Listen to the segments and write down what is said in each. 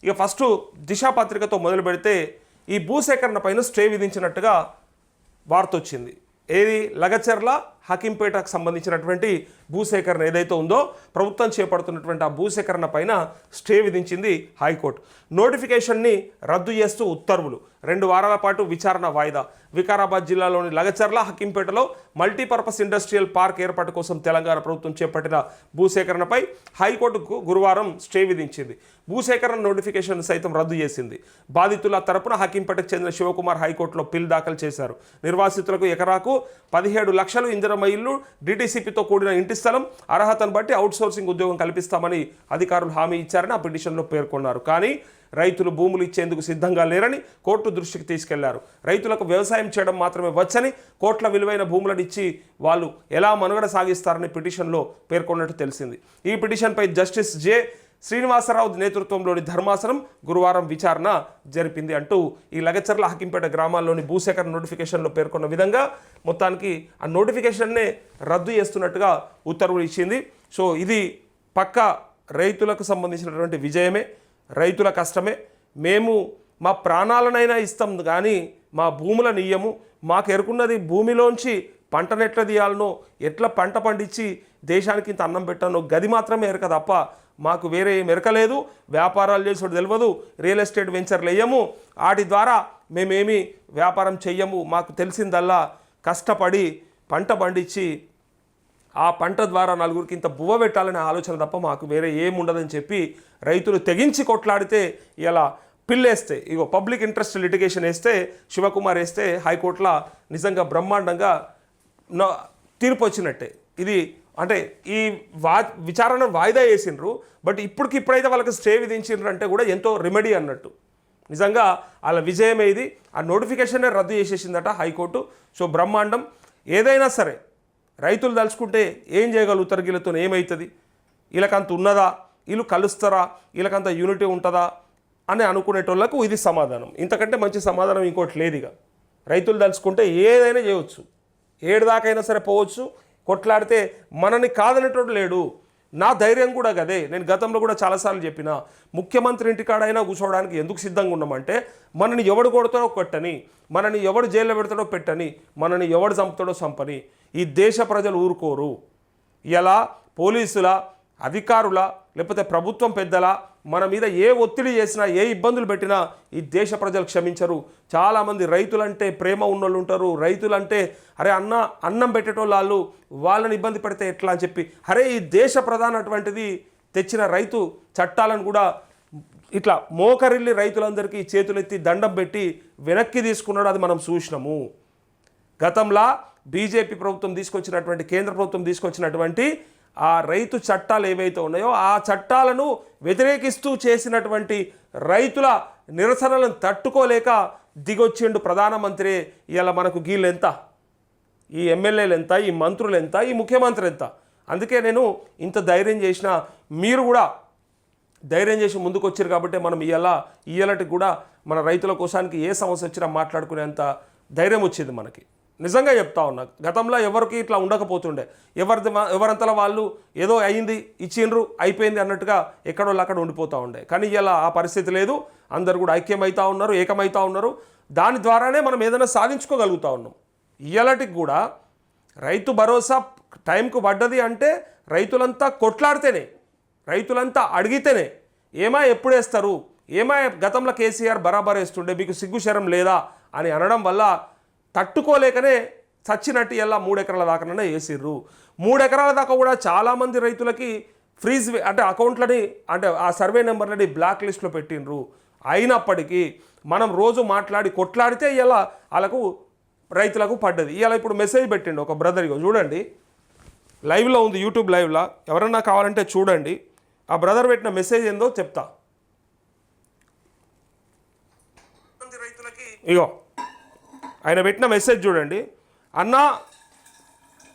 ఇక ఫస్ట్ దిశ పత్రికతో మొదలు పెడితే ఈ భూసేకరణ పైన స్టే విధించినట్టుగా వార్త వచ్చింది. ఏది లగచర్ల హకీంపేటకు సంబంధించినటువంటి భూసేకరణ ఏదైతే ఉందో ప్రభుత్వం చేపడుతున్నటువంటి ఆ భూసేకరణ పైన స్టే విధించింది హైకోర్టు. నోటిఫికేషన్ని రద్దు చేస్తూ ఉత్తర్వులు. 2 వారాల పాటు విచారణ వాయిదా. వికారాబాద్ జిల్లాలోని లగచర్ల హకీంపేటలో మల్టీపర్పస్ ఇండస్ట్రియల్ పార్క్ ఏర్పాటు కోసం తెలంగాణ ప్రభుత్వం చేపట్టిన భూసేకరణపై హైకోర్టుకు గురువారం స్టే విధించింది. భూసేకరణ నోటిఫికేషన్ సైతం రద్దు చేసింది. బాధితుల తరపున హకీంపేటకు చెందిన శివకుమార్ హైకోర్టులో పిల్ దాఖలు చేశారు. నిర్వాసితులకు ఎకరాకు 17 లక్షలు ఇందిరమ్మ ఇల్లు, డిటిసిపితో కూడిన ఇంటి స్థలం, అర్హతను బట్టి అవుట్సోర్సింగ్ ఉద్యోగం కల్పిస్తామని అధికారులు హామీ ఇచ్చారని ఆ పిటిషన్లో పేర్కొన్నారు. కానీ రైతులు భూములు ఇచ్చేందుకు సిద్ధంగా లేరని కోర్టు దృష్టికి తీసుకెళ్లారు. రైతులకు వ్యవసాయం చేయడం మాత్రమే వచ్చని, కోట్ల విలువైన భూములను ఇచ్చి వాళ్ళు ఎలా మనుగడ సాగిస్తారని పిటిషన్లో పేర్కొన్నట్టు తెలిసింది. ఈ పిటిషన్పై జస్టిస్ జె శ్రీనివాసరావు నేతృత్వంలోని ధర్మాసనం గురువారం విచారణ జరిపింది అంటూ ఈ లగచర్ల హకీంపేట గ్రామాల్లోని భూసేకరణ నోటిఫికేషన్లో పేర్కొన్న విధంగా మొత్తానికి ఆ నోటిఫికేషన్నే రద్దు చేస్తున్నట్టుగా ఉత్తర్వులు ఇచ్చింది. సో ఇది పక్కా రైతులకు సంబంధించినటువంటి విజయమే, రైతుల కష్టమే. మేము మా ప్రాణాలనైనా ఇస్తాం కానీ మా భూములను ఇయ్యము. మాకు ఎరుకున్నది భూమిలోంచి పంటను ఎట్లా తీయాలనో, ఎట్లా పంట పండించి దేశానికి ఇంత అన్నం పెట్టానో గది మాత్రమే ఎరక తప్ప మాకు వేరే ఏం ఎరకలేదు. వ్యాపారాలు చేసేది తెలియదు, రియల్ ఎస్టేట్ వెంచర్లు వేయము, వాటి ద్వారా మేమేమి వ్యాపారం చెయ్యము. మాకు తెలిసిందల్లా కష్టపడి పంట పండించి ఆ పంట ద్వారా నలుగురికి ఇంత బువ్వ పెట్టాలనే ఆలోచన తప్ప మాకు వేరే ఏముండదని చెప్పి రైతులు తెగించి కొట్లాడితే ఇలా పిల్లేస్తే, ఇగో పబ్లిక్ ఇంట్రెస్ట్ లిటిగేషన్ వేస్తే, శివకుమార్ వేస్తే హైకోర్టులో నిజంగా బ్రహ్మాండంగా తీర్పు వచ్చినట్టే. ఇది అంటే ఈ విచారణ వాయిదా వేసిండ్రు, బట్ ఇప్పుడైతే వాళ్ళకి స్టే విధించిండ్రు అంటే కూడా ఎంతో రెమెడీ అన్నట్టు. నిజంగా వాళ్ళ విజయమే ఇది. ఆ నోటిఫికేషన్నే రద్దు చేసేసిందట హైకోర్టు. సో బ్రహ్మాండం. ఏదైనా సరే రైతులు తలుచుకుంటే ఏం చేయగలుగుతారు, వీళ్ళతో ఏమవుతుంది, వీళ్ళకంత ఉన్నదా, వీళ్ళు కలుస్తారా, వీళ్ళకంత యూనిటీ ఉంటుందా అని అనుకునేటోళ్లకు ఇది సమాధానం. ఇంతకంటే మంచి సమాధానం ఇంకోటి లేదు. ఇక రైతులు తలుచుకుంటే ఏదైనా చేయవచ్చు, ఏడుదాకైనా సరే పోవచ్చు, కొట్లాడితే మనని కాదనేటోడు లేడు. నా ధైర్యం కూడా గదే. నేను గతంలో కూడా చాలాసార్లు చెప్పిన, ముఖ్యమంత్రి ఇంటికాడైనా కూర్చోవడానికి ఎందుకు సిద్ధంగా ఉన్నామంటే మనని ఎవడు కొడతాడో కొట్టని, మనని ఎవడు జైల్లో పెడతాడో పెట్టని, మనని ఎవడు చంపుతాడో చంపని. ఈ దేశ ప్రజలు ఊరుకోరు. ఇలా పోలీసుల, అధికారుల, లేకపోతే ప్రభుత్వం పెద్దల మన మీద ఏ ఒత్తిడి చేసినా, ఏ ఇబ్బందులు పెట్టినా ఈ దేశ ప్రజలు క్షమించరు. చాలామంది రైతులంటే ప్రేమ ఉన్నోళ్ళు ఉంటారు. రైతులంటే అరే అన్నం పెట్టేటోళ్ళు వాళ్ళని ఇబ్బంది పెడితే ఎట్లా అని చెప్పి, అరే ఈ దేశ ప్రధాన అటువంటిది తెచ్చిన రైతు చట్టాలను కూడా ఇట్లా మోకరిల్లి రైతులందరికీ చేతులెత్తి దండం పెట్టి వెనక్కి తీసుకున్నాడు. అది మనం చూసినాము. గతంలో బీజేపీ ప్రభుత్వం తీసుకొచ్చినటువంటి, కేంద్ర ప్రభుత్వం తీసుకొచ్చినటువంటి ఆ రైతు చట్టాలు ఏవైతే ఉన్నాయో ఆ చట్టాలను వ్యతిరేకిస్తూ చేసినటువంటి రైతుల నిరసనలను తట్టుకోలేక దిగొచ్చిండు ప్రధానమంత్రి. ఇలా మనకు గీళ్ళు ఎంత, ఈ ఎమ్మెల్యేలు ఎంత, ఈ మంత్రులు ఎంత, ఈ ముఖ్యమంత్రి ఎంత. అందుకే నేను ఇంత ధైర్యం చేసిన, మీరు కూడా ధైర్యం చేసి ముందుకు వచ్చారు కాబట్టి మనం ఇయ్యాలటికి కూడా మన రైతుల కోసానికి ఏ సమస్య వచ్చినా మాట్లాడుకునేంత ధైర్యం వచ్చింది మనకి. నిజంగా చెప్తా ఉన్నా, గతంలో ఎవరికి ఇట్లా ఉండకపోతుండే. ఎవరంతలా వాళ్ళు ఏదో అయింది, ఇచ్చిండ్రు, అయిపోయింది అన్నట్టుగా ఎక్కడోళ్ళు అక్కడ ఉండిపోతూ ఉండే. కానీ ఇలా ఆ పరిస్థితి లేదు. అందరు కూడా ఐక్యమవుతూ ఉన్నారు, ఏకమవుతూ ఉన్నారు. దాని ద్వారానే మనం ఏదైనా సాధించుకోగలుగుతూ ఉన్నాం. ఇయ్యాలటికి కూడా రైతు భరోసా టైంకు పడ్డది అంటే రైతులంతా కొట్లాడితేనే, రైతులంతా అడిగితేనే. ఎప్పుడేస్తారు, గతంలో కేసీఆర్ బరాబర్ వేస్తుండే, మీకు సిగ్గు శరం లేదా అని అనడం వల్ల తట్టుకోలేకనే చచ్చినట్టు ఇలా 3 ఎకరాల దాకానే వేసిర్రు. 3 ఎకరాల దాకా కూడా చాలామంది రైతులకి ఫ్రీజ్ అంటే అకౌంట్లని, అంటే ఆ సర్వే నెంబర్లని బ్లాక్ లిస్ట్లో పెట్టిండ్రు. అయినప్పటికీ మనం రోజు మాట్లాడి కొట్లాడితే ఇలా వాళ్ళకు రైతులకు పడ్డది. ఇలా ఇప్పుడు మెసేజ్ పెట్టిండు ఒక బ్రదర్, చూడండి లైవ్లో ఉంది, యూట్యూబ్ లైవ్లో, ఎవరన్నా కావాలంటే చూడండి. ఆ బ్రదర్ పెట్టిన మెసేజ్ ఏందో చెప్తా. ఇగో ఆయన పెట్టిన మెసేజ్ చూడండి. అన్నా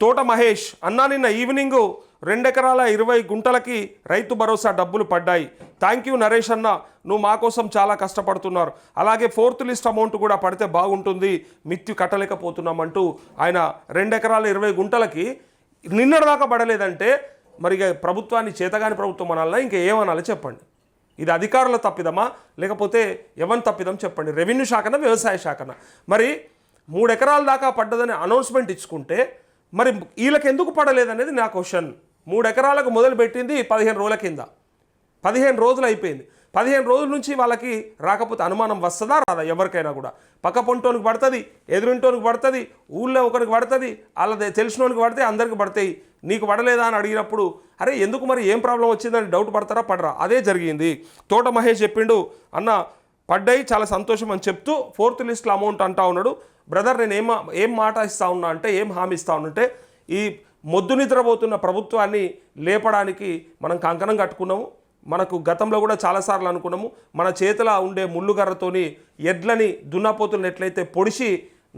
తోట మహేష్, అన్నా నిన్న ఈవినింగు 2 ఎకరాల 20 గుంటలకి రైతు భరోసా డబ్బులు పడ్డాయి. థ్యాంక్ యూ నరేష్ అన్న, నువ్వు మా కోసం చాలా కష్టపడుతున్నారు. అలాగే 4th లిస్ట్ అమౌంట్ కూడా పడితే బాగుంటుంది, మిత్తి కట్టలేకపోతున్నామంటూ ఆయన 2 ఎకరాల 20 గుంటలకి నిన్నటిదాకా పడలేదంటే మరి ప్రభుత్వాన్ని చేతగాని ప్రభుత్వం అనాలన్నా ఇంకా ఏమనాలి చెప్పండి. ఇది అధికారుల తప్పిదమా లేకపోతే ఎవరి తప్పిదం చెప్పండి? రెవెన్యూ శాఖన, వ్యవసాయ శాఖన? మరి 3 ఎకరాల దాకా పడ్డదని అనౌన్స్మెంట్ ఇచ్చుకుంటే మరి వీళ్ళకి ఎందుకు పడలేదనేది నా క్వశ్చన్. 3 ఎకరాలకు మొదలు పెట్టింది 15 రోజుల కింద, 15 రోజులు అయిపోయింది. 15 రోజుల నుంచి వాళ్ళకి రాకపోతే అనుమానం వస్తుందా రాదా? ఎవరికైనా కూడా పక్క పొంటోనికి పడుతుంది, ఎదురింటోనికి పడుతుంది, ఊళ్ళో ఒకరికి పడుతుంది, వాళ్ళ తెలిసినోనికి పడితే అందరికి పడతాయి. నీకు పడలేదా అని అడిగినప్పుడు అరే ఎందుకు మరి ఏం ప్రాబ్లం వచ్చిందని డౌట్ పడతారా పడరా? అదే జరిగింది. తోట మహేష్ చెప్పిండు, అన్న పడ్డాయి చాలా సంతోషం అని చెప్తూ 4th లిస్ట్లో అమౌంట్ అంటా ఉన్నాడు. బ్రదర్ నేను ఏం మాట ఇస్తా ఉన్నా అంటే, ఏం హామీ ఇస్తా ఉన్నంటే, ఈ మొద్దు నిద్రపోతున్న ప్రభుత్వాన్ని లేపడానికి మనం కంకణం కట్టుకున్నాము. మనకు గతంలో కూడా చాలాసార్లు అనుకున్నాము, మన చేతిలో ఉండే ముళ్ళుగర్రతోని ఎడ్లని దున్నపోతులను ఎట్లయితే పొడిచి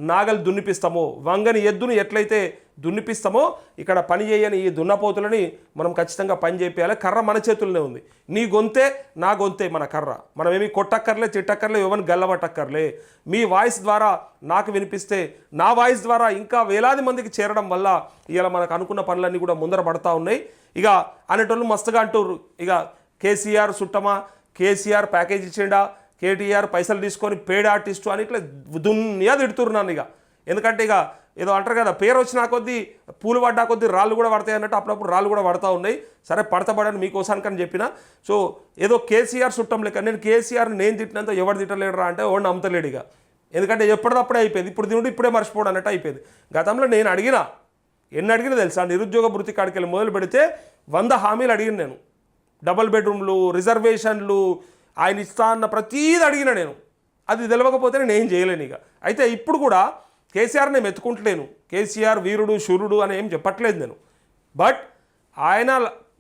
నాగలు దున్నిపిస్తామో, వంగని ఎద్దును ఎట్లయితే దున్నిపిస్తామో, ఇక్కడ పని చేయని ఈ దున్నపోతులని మనం ఖచ్చితంగా పని చేయాలి. కర్ర మన చేతుల్లోనే ఉంది. నీ గొంతే నా గొంతే మన కర్ర. మనం ఏమి కొట్టక్కర్లే, తిట్టక్కర్లే, ఎవరిని గల్లబట్టక్కర్లే. మీ వాయిస్ ద్వారా నాకు వినిపిస్తే నా వాయిస్ ద్వారా ఇంకా వేలాది మందికి చేరడం వల్ల ఇలా మనకు అనుకున్న పనులన్నీ కూడా ముందర పడతా ఉన్నాయి. ఇక అనేటోళ్ళు మస్తుగా అంటారు, ఇక కేసీఆర్ సుట్టమా, కేసీఆర్ ప్యాకేజ్ ఇచ్చిండా, కేటీఆర్ పైసలు తీసుకొని పేడ్ ఆర్టిస్టు అని ఇట్లా దున్యా తిడుతున్నాను. ఇక ఎందుకంటే ఇక ఏదో అంటారు కదా, పేరు వచ్చినా కొద్దీ పూలు పడ్డా కొద్దీ రాళ్ళు కూడా పడతాయి అన్నట్టు అప్పుడప్పుడు రాళ్ళు కూడా పడతా ఉన్నాయి. సరే పడతబడని మీకోసానికని చెప్పిన. సో ఏదో కేసీఆర్ చుట్టం లెక్క నేను కేసీఆర్ని నేను తిట్టినంత ఎవరు తిట్టలేడురా అంటే ఎవరు నమ్మతలేడు. ఇక ఎందుకంటే ఎప్పటిదప్పుడే అయిపోయింది, ఇప్పుడు తింటే ఇప్పుడే మర్చిపోవడం అన్నట్టు అయిపోయింది. గతంలో నేను ఎన్ని అడిగినా తెలుసా, నిరుద్యోగ భృతి కాడికి వెళ్ళి మొదలు పెడితే 100 హామీలు అడిగిన నేను. డబుల్ బెడ్రూమ్లు, రిజర్వేషన్లు, ఆయన ఇస్తా అన్న ప్రతీది అడిగిన నేను. అది తెలియకపోతే నేను ఏం చేయలేను. ఇక అయితే ఇప్పుడు కూడా కేసీఆర్ నేను మెత్తుకుంటలేను, కేసీఆర్ వీరుడు శూరుడు అని ఏం చెప్పట్లేదు నేను. బట్ ఆయన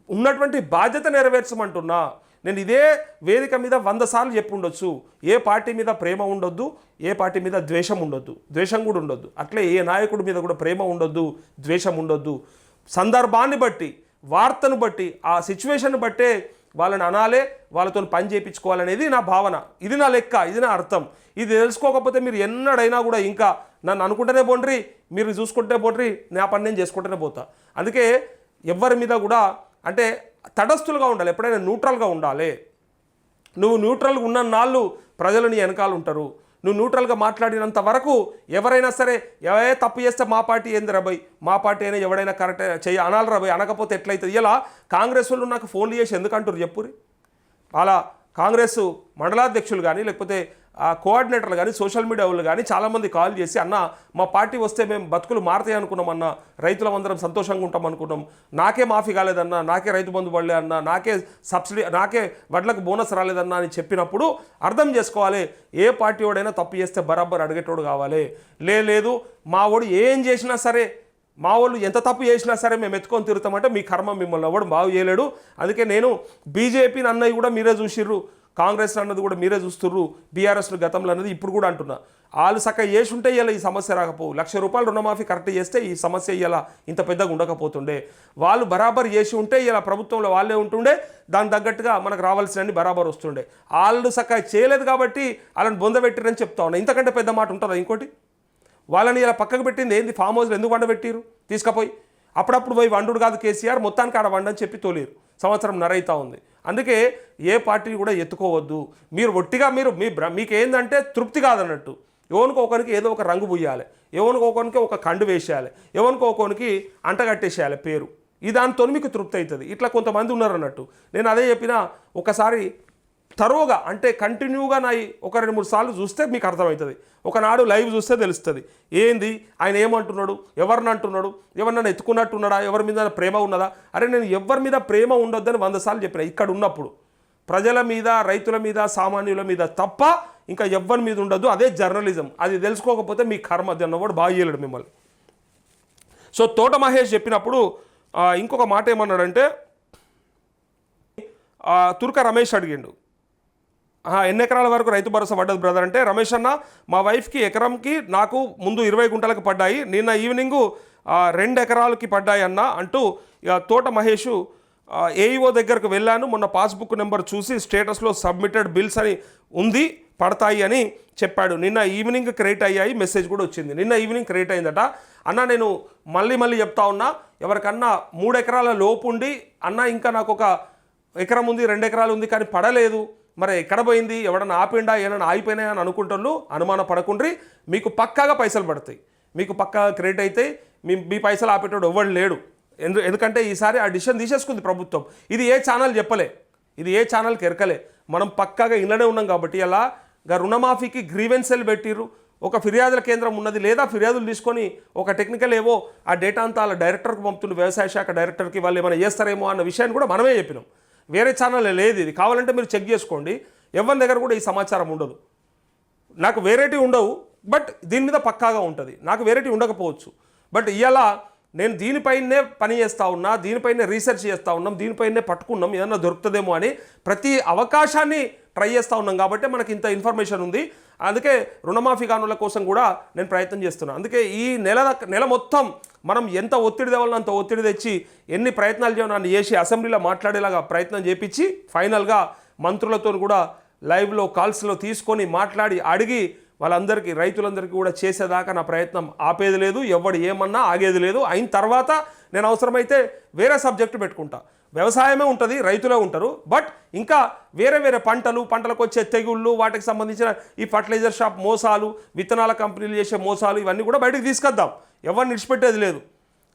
ఉన్నటువంటి బాధ్యత నెరవేర్చమంటున్నా. నేను ఇదే వేదిక మీద 100 సార్లు చెప్పి ఉండొచ్చు, ఏ పార్టీ మీద ప్రేమ ఉండొద్దు, ఏ పార్టీ మీద ద్వేషం ఉండొద్దు, ద్వేషం కూడా ఉండొద్దు. అట్లే ఏ నాయకుడి మీద కూడా ప్రేమ ఉండొద్దు, ద్వేషం ఉండొద్దు. సందర్భాన్ని బట్టి, వార్తను బట్టి, ఆ సిచ్యువేషన్ బట్టే వాళ్ళని అనాలే, వాళ్ళతో పని చేయించుకోవాలనేది నా భావన. ఇది నా లెక్క, ఇది నా అర్థం. ఇది తెలుసుకోకపోతే మీరు ఎన్నడైనా కూడా ఇంకా నన్ను అనుకుంటూనే పోండ్రి, మీరు చూసుకుంటే పోండ్రి, నా పని నేను చేసుకుంటూనే పోతా. అందుకే ఎవరి మీద కూడా అంటే తటస్థులుగా ఉండాలి, ఎప్పుడైనా న్యూట్రల్గా ఉండాలి. నువ్వు న్యూట్రల్గా ఉన్న నాళ్ళు ప్రజలు నీ వెనకాల ఉంటారు. నువ్వు న్యూట్రల్గా మాట్లాడినంత వరకు ఎవరైనా సరే ఏ తప్పు చేస్తే మా పార్టీ ఏంది రాబోయ్, మా పార్టీ అయినా ఎవడైనా కరెక్ట్ అనాలి రాబోయ్, అనకపోతే ఎట్లయితుంది? ఇలా కాంగ్రెస్ వాళ్ళు నాకు ఫోన్లు చేసి ఎందుకంటారు చెప్పురి? అలా కాంగ్రెస్ మండలాధ్యక్షులు కానీ లేకపోతే కోఆర్డినేటర్లు కానీ సోషల్ మీడియా వాళ్ళు కానీ చాలామంది కాల్ చేసి, అన్న మా పార్టీ వస్తే మేము బతుకులు మారుతాయి అనుకున్నాం అన్న, రైతులమందరం సంతోషంగా ఉంటాం అనుకున్నాం, నాకే మాఫీ కాలేదన్నా, నాకే రైతు బంధు పడలే అన్న, నాకే సబ్సిడీ, నాకే వడ్లకు బోనస్ రాలేదన్నా అని అర్థం చేసుకోవాలి. ఏ పార్టీ వాడైనా తప్పు చేస్తే బరాబర్ అడిగేటోడు కావాలి. లేదు మా వాడు ఏం చేసినా సరే, మా వాళ్ళు ఎంత తప్పు చేసినా సరే మేము ఎత్తుకొని తిరుగుతామంటే మీ కర్మ, మిమ్మల్ని ఎవడు బాగు చేయలేడు. అందుకే నేను బీజేపీని అన్నది కూడా మీరే చూసిర్రు, కాంగ్రెస్ అన్నది కూడా మీరే చూస్తుర్రు, బీఆర్ఎస్లు గతంలో అన్నది ఇప్పుడు కూడా అంటున్నా. వాళ్ళు చక్కగా చేసి ఉంటే ఇలా ఈ సమస్య రాకపోవు. ₹1,00,000 రుణమాఫీ కరెక్ట్ చేస్తే ఈ సమస్య ఇలా ఇంత పెద్దగా ఉండకపోతుండే. వాళ్ళు బరాబర్ చేసి ఉంటే ఇలా ప్రభుత్వంలో వాళ్ళే ఉంటుండే, దానికి తగ్గట్టుగా మనకు రావాల్సినన్ని బరాబర్ వస్తుండే. వాళ్ళు చక్కగా చేయలేదు కాబట్టి వాళ్ళని బొందబెట్టిరని చెప్తా ఉన్నా. ఇంతకంటే పెద్ద మాట ఉంటుందా ఇంకోటి? వాళ్ళని ఇలా పక్కకు పెట్టింది ఏంది? ఫామ్ హౌస్లో ఎందుకు వండబెట్టిరు? తీసుకపోయి అప్పుడప్పుడు పోయి వండుడు కాదు కేసీఆర్, మొత్తానికి ఆడ వండని చెప్పి తోలేరు. సంవత్సరం నరైతా ఉంది. అందుకే ఏ పార్టీ కూడా ఎత్తుకోవద్దు. మీరు ఒట్టిగా మీకు ఏంటంటే తృప్తి కాదన్నట్టు, ఎవరికొకరికి ఏదో ఒక రంగు పుయ్యాలి, ఎవరికొకరికి ఒక కండు వేసేయాలి, ఎవరికొకరికి అంటగట్టేసేయాలి పేరు. ఈ దానితో మీకు తృప్తి అవుతుంది. ఇట్లా కొంతమంది ఉన్నారు అన్నట్టు. నేను అదే చెప్పిన, ఒకసారి తరోగా అంటే కంటిన్యూగా ఒక 2-3 సార్లు చూస్తే మీకు అర్థమవుతుంది. ఒకనాడు లైవ్ చూస్తే తెలుస్తుంది ఏంది ఆయన ఏమంటున్నాడు, ఎవరిని అంటున్నాడు, ఎవరినైనా ఎత్తుకున్నట్టున్నాడా, ఎవరి మీద ప్రేమ ఉన్నదా? అరే నేను ఎవరి మీద ప్రేమ ఉండొద్దని 100 సార్లు చెప్పిన. ఇక్కడ ఉన్నప్పుడు ప్రజల మీద, రైతుల మీద, సామాన్యుల మీద తప్ప ఇంకా ఎవరి మీద ఉండదు. అదే జర్నలిజం. అది తెలుసుకోకపోతే మీ కర్మ, అన్నవాడు బాగా చేయలేడు మిమ్మల్ని. సో తోట మహేష్ చెప్పినప్పుడు ఇంకొక మాట ఏమన్నాడంటే, తుర్క రమేష్ అడిగిండు, ఎన్ని ఎకరాల వరకు రైతు భరోసా పడ్డది బ్రదర్ అంటే, రమేష్ అన్న మా వైఫ్కి ఎకరంకి నాకు ముందు 20 గుంటలకు పడ్డాయి, నిన్న ఈవినింగు 2 ఎకరాలకి పడ్డాయి అన్న అంటూ ఇక తోట మహేష్ ఏఈఓ దగ్గరకు వెళ్ళాను, మొన్న పాస్బుక్ నెంబర్ చూసి స్టేటస్లో సబ్మిటెడ్ బిల్స్ అని ఉంది, పడతాయి అని చెప్పాడు. నిన్న ఈవినింగ్ క్రియేట్ అయ్యాయి, మెసేజ్ కూడా వచ్చింది. నిన్న ఈవినింగ్ క్రియేట్ అయిందట. అన్న నేను మళ్ళీ చెప్తా ఉన్నా, ఎవరికన్నా 3 ఎకరాల లోపు ఉండి అన్న ఇంకా నాకు ఒక ఎకరం ఉంది 2 ఎకరాలు ఉంది కానీ పడలేదు, మరి ఎక్కడ పోయింది, ఎవడన్నా ఆపిండా, ఏమన్నా ఆగిపోయినా అని అనుకుంటున్నారు, అనుమాన పడకుండ్రి. మీకు పక్కాగా పైసలు పడతాయి, మీకు పక్కాగా క్రెడిట్ అయితే. మీ పైసలు ఆపేటోడు ఎవడు లేడు. ఎందుకంటే ఈసారి ఆ డిసిషన్ తీసేసుకుంది ప్రభుత్వం. ఇది ఏ ఛానల్ చెప్పలే, ఇది ఏ ఛానల్కి ఎరకలే, మనం పక్కాగా ఇళ్ళనే ఉన్నాం కాబట్టి. అలా రుణమాఫీకి గ్రీవెన్సెల్ పెట్టిర్రు, ఒక ఫిర్యాదుల కేంద్రం ఉన్నది, లేదా ఫిర్యాదులు తీసుకొని ఒక టెక్నికల్ ఏవో ఆ డేటా అంతా వాళ్ళ డైరెక్టర్కి పంపుతుంది, వ్యవసాయ శాఖ డైరెక్టర్కి. వాళ్ళు ఏమైనా చేస్తారేమో అన్న విషయాన్ని కూడా మనమే చెప్పినాం. వేరే ఛానల్ లేదు, ఇది కావాలంటే మీరు చెక్ చేసుకోండి. ఎవరి దగ్గర కూడా ఈ సమాచారం ఉండదు. నాకు వేరేటి ఉండవు, బట్ దీని మీద పక్కాగా ఉంటుంది. నాకు వేరేటి ఉండకపోవచ్చు, బట్ ఇవాళ నేను దీనిపైనే పని చేస్తూ ఉన్నా, దీనిపైనే రీసెర్చ్ చేస్తూ ఉన్నాం, దీనిపైనే పట్టుకున్నాం, ఏదన్నా దొరుకుతుందేమో అని ప్రతి అవకాశాన్ని ట్రై చేస్తూ ఉన్నాం. కాబట్టి మనకి ఇంత ఇన్ఫర్మేషన్ ఉంది. అందుకే రుణమాఫీ కానుల కోసం కూడా నేను ప్రయత్నం చేస్తున్నాను. అందుకే ఈ నెల మొత్తం మనం ఎంత ఒత్తిడి తేవాలో అంత ఒత్తిడి తెచ్చి, ఎన్ని ప్రయత్నాలు చేయడానికి చేసి అసెంబ్లీలో మాట్లాడేలాగా ప్రయత్నం చేపించి, ఫైనల్గా మంత్రులతో కూడా లైవ్లో కాల్స్లో తీసుకొని మాట్లాడి అడిగి వాళ్ళందరికీ, రైతులందరికీ కూడా చేసేదాకా నా ప్రయత్నం ఆపేది లేదు. ఎవడు ఏమన్నా ఆగేది లేదు. అయిన తర్వాత నేను అవసరమైతే వేరే సబ్జెక్టు పెట్టుకుంటా. వ్యవసాయమే ఉంటుంది, రైతులే ఉంటారు, బట్ ఇంకా వేరే పంటలకు వచ్చే తెగుళ్ళు, వాటికి సంబంధించిన ఈ ఫర్టిలైజర్ షాప్ మోసాలు, విత్తనాల కంపెనీలు చేసే మోసాలు, ఇవన్నీ కూడా బయటకు తీసుకొద్దాం. ఎవరిని విడిచిపెట్టేది లేదు.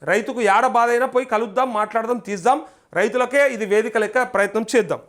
రైతుకు ఏడ బాధ అయినా పోయి కలుద్దాం, మాట్లాడదాం, తీద్దాం. రైతులకే ఇది వేదిక లెక్క ప్రయత్నం చేద్దాం.